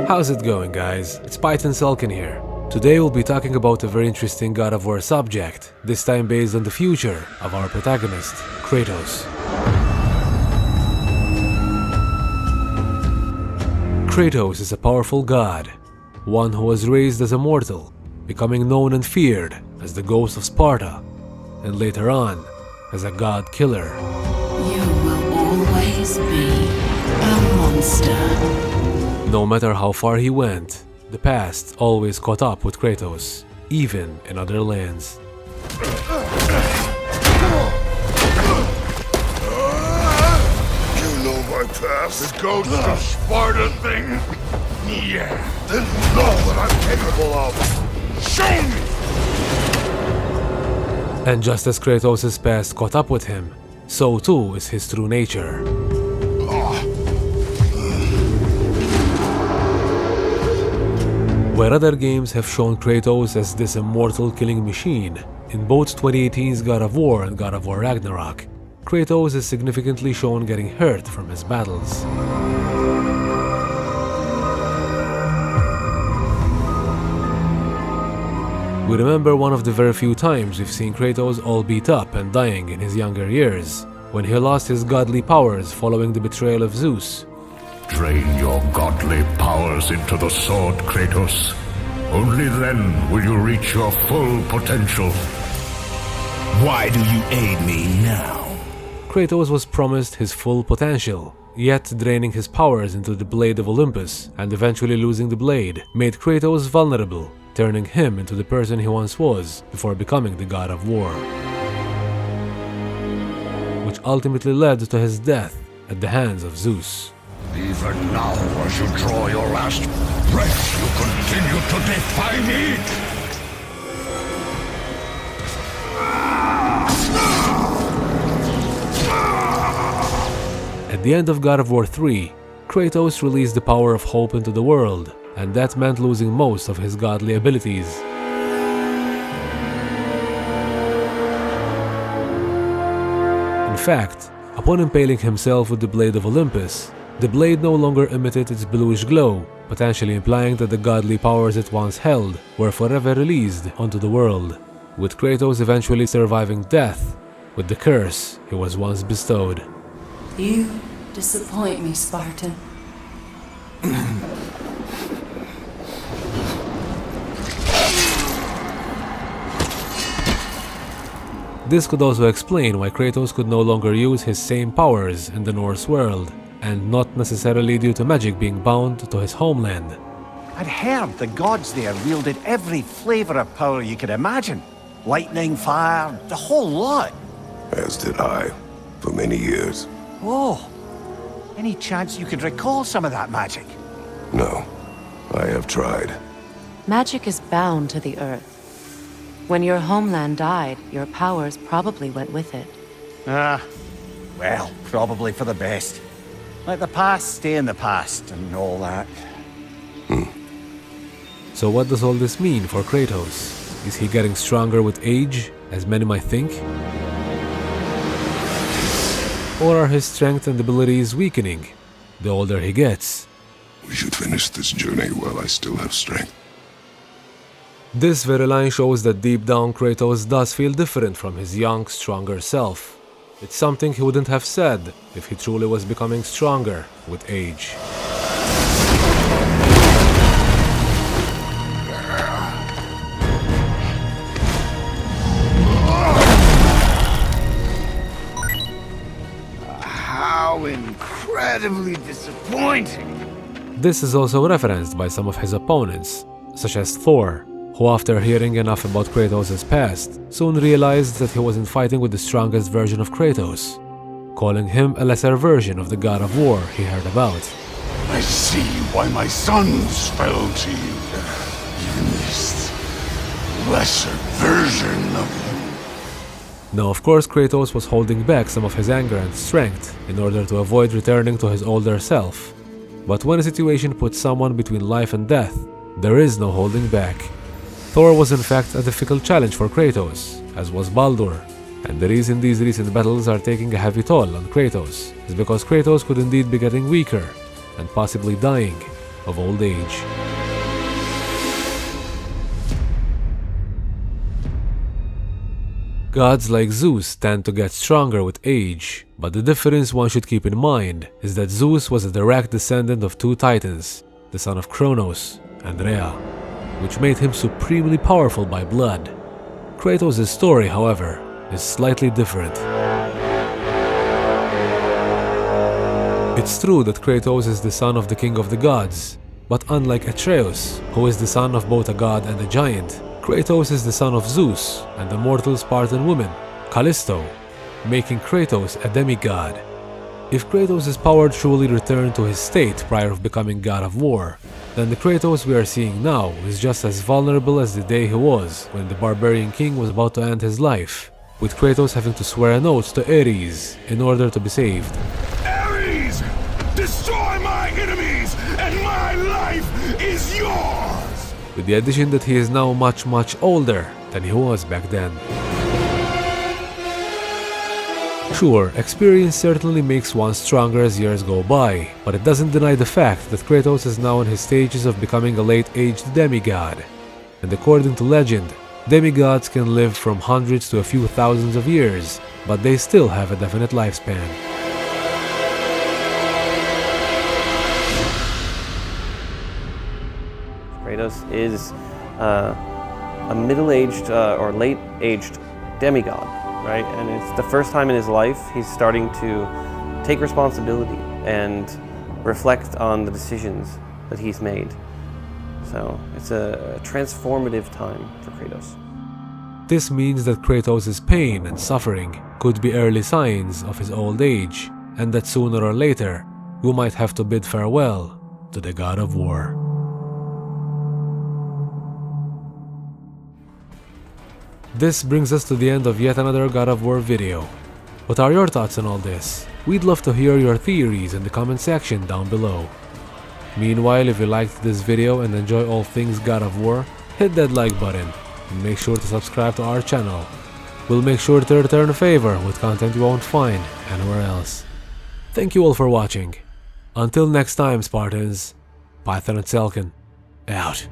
How's it going, guys? It's PythonSelkan here. Today we'll be talking about a very interesting God of War subject, this time based on the future of our protagonist, Kratos. Kratos is a powerful god, one who was raised as a mortal, becoming known and feared as the ghost of Sparta, and later on, as a god killer. You will always be a monster. No matter how far he went, the past always caught up with Kratos, even in other lands. You know my past? The ghost of Sparta thing? Yeah. Then you know what I'm capable of. Show me! And just as Kratos' past caught up with him, so too is his true nature. Where other games have shown Kratos as this immortal killing machine, in both 2018's God of War and God of War Ragnarok, Kratos is significantly shown getting hurt from his battles. We remember one of the very few times we've seen Kratos all beat up and dying in his younger years, when he lost his godly powers following the betrayal of Zeus. Drain your godly powers into the sword, Kratos. Only then will you reach your full potential. Why do you aid me now? Kratos was promised his full potential, yet draining his powers into the Blade of Olympus and eventually losing the blade made Kratos vulnerable, turning him into the person he once was before becoming the God of War, which ultimately led to his death at the hands of Zeus. Even now, as you draw your last breath, you continue to defy me! At the end of God of War 3, Kratos released the power of hope into the world, and that meant losing most of his godly abilities. In fact, upon impaling himself with the Blade of Olympus, the blade no longer emitted its bluish glow, potentially implying that the godly powers it once held were forever released onto the world, with Kratos eventually surviving death with the curse he was once bestowed. You disappoint me, Spartan. This could also explain why Kratos could no longer use his same powers in the Norse world, and not necessarily due to magic being bound to his homeland. I'd heard the gods there wielded every flavor of power you could imagine. Lightning, fire, the whole lot. As did I, for many years. Oh, any chance you could recall some of that magic? No, I have tried. Magic is bound to the earth. When your homeland died, your powers probably went with it. Well, probably for the best. Let the past stay in the past and all that. So what does all this mean for Kratos? Is he getting stronger with age, as many might think? Or are his strength and abilities weakening the older he gets? We should finish this journey while I still have strength. This very line shows that deep down Kratos does feel different from his young, stronger self. It's something he wouldn't have said if he truly was becoming stronger with age. How incredibly disappointing! This is also referenced by some of his opponents, such as Thor, who after hearing enough about Kratos' past, soon realized that he wasn't fighting with the strongest version of Kratos, calling him a lesser version of the God of War he heard about. I see why my sons fell to you. Even this lesser version of you. Now of course Kratos was holding back some of his anger and strength in order to avoid returning to his older self. But when a situation puts someone between life and death, there is no holding back. Thor was in fact a difficult challenge for Kratos, as was Baldur, and the reason these recent battles are taking a heavy toll on Kratos is because Kratos could indeed be getting weaker and possibly dying. of old age. Gods like Zeus tend to get stronger with age, but the difference one should keep in mind is that Zeus was a direct descendant of two titans, the son of Kronos and Rhea, which made him supremely powerful by blood. Kratos' story, however, is slightly different. It's true that Kratos is the son of the king of the gods, but unlike Atreus, who is the son of both a god and a giant, Kratos is the son of Zeus and the mortal Spartan woman, Callisto, making Kratos a demigod. If Kratos' power truly returned to his state prior to becoming God of War, then the Kratos we are seeing now is just as vulnerable as the day he was when the barbarian king was about to end his life, with Kratos having to swear an oath to Ares in order to be saved. Ares! Destroy my enemies, and my life is yours! With the addition that he is now much older than he was back then. Sure, experience certainly makes one stronger as years go by, but it doesn't deny the fact that Kratos is now in his stages of becoming a late-aged demigod. And according to legend, demigods can live from hundreds to a few thousands of years, but they still have a definite lifespan. Kratos is a middle-aged or late-aged demigod, right? And it's the first time in his life he's starting to take responsibility and reflect on the decisions that he's made. So it's a transformative time for Kratos. This means that Kratos' pain and suffering could be early signs of his old age, and that sooner or later we might have to bid farewell to the God of War. This brings us to the end of yet another God of War video. What are your thoughts on all this? We'd love to hear your theories in the comment section down below. Meanwhile, if you liked this video and enjoy all things God of War, hit that like button and make sure to subscribe to our channel. We'll make sure to return a favor with content you won't find anywhere else. Thank you all for watching. Until next time, Spartans, PythonSelkan out.